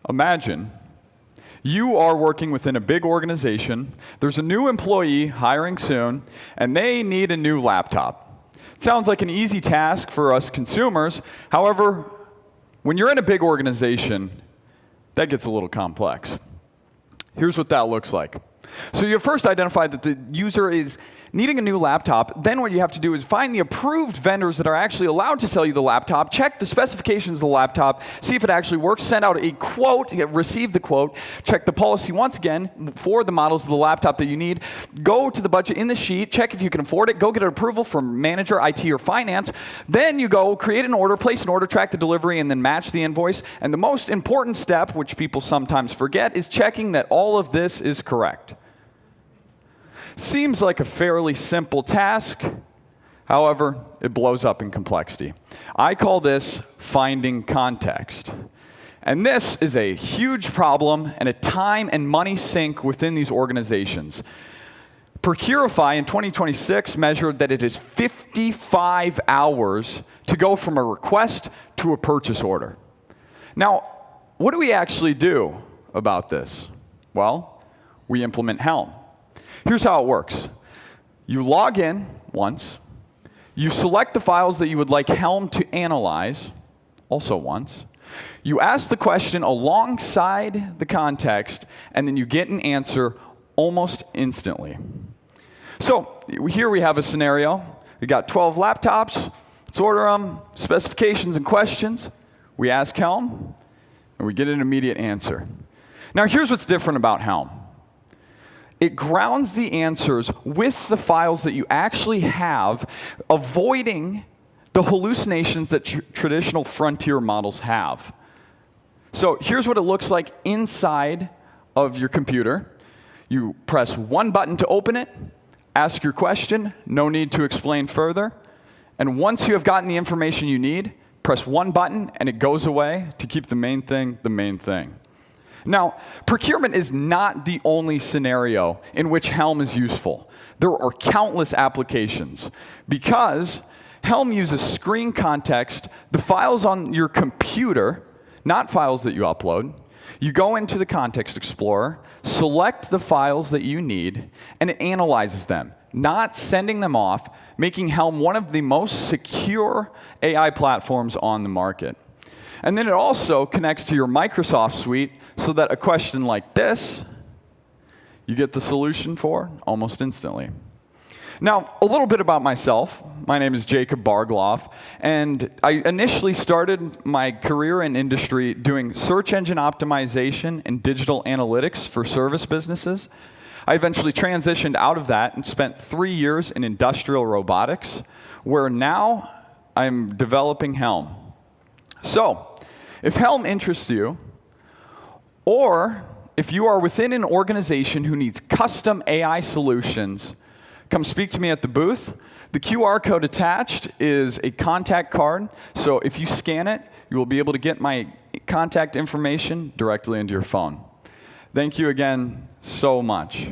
Imagine you are working within a big organization, there's a new employee hiring soon, and they need a new laptop. It sounds like an easy task for us consumers. However, when you're in a big organization, that gets a little complex. Here's what that looks like. So you first identify that the user is needing a new laptop. Then what you have to do is find the approved vendors that are actually allowed to sell you the laptop, check the specifications of the laptop, see if it actually works, send out a quote, receive the quote, check the policy once again for the models of the laptop that you need, go to the budget in the sheet, check if you can afford it, go get an approval from manager, IT, or finance. Then you go create an order, place an order, track the delivery, and then match the invoice. And the most important step, which people sometimes forget, is checking that all of this is correct. Seems like a fairly simple task. However, it blows up in complexity. I call this finding context. And this is a huge problem and a time and money sink within these organizations. Procurify in 2026 measured that it is 55 hours to go from a request to a purchase order. Now, what do we actually do about this? Well, we implement Helm. Here's how it works. You log in once. You select the files that you would like Helm to analyze, also once. You ask the question alongside the context, and then you get an answer almost instantly. So here we have a scenario. We got 12 laptops. Let's order them, specifications and questions. We ask Helm, and we get an immediate answer. Now here's what's different about Helm. It grounds the answers with the files that you actually have, avoiding the hallucinations that traditional frontier models have. So here's what it looks like inside of your computer. You press one button to open it, ask your question, no need to explain further. And once you have gotten the information you need, press one button and it goes away to keep the main thing the main thing. Now, procurement is not the only scenario in which Helm is useful. There are countless applications. Because Helm uses screen context, the files on your computer, not files that you upload, you go into the Context Explorer, select the files that you need, and it analyzes them, not sending them off, making Helm one of the most secure AI platforms on the market. And then it also connects to your Microsoft suite so that a question like this, you get the solution for almost instantly. Now, a little bit about myself. My name is Jacob Barglof, and I initially started my career in industry doing search engine optimization and digital analytics for service businesses. I eventually transitioned out of that and spent 3 years in industrial robotics, where now I'm developing Helm. So, if Helm interests you, or if you are within an organization who needs custom AI solutions, come speak to me at the booth. The QR code attached is a contact card, so if you scan it, you will be able to get my contact information directly into your phone. Thank you again so much.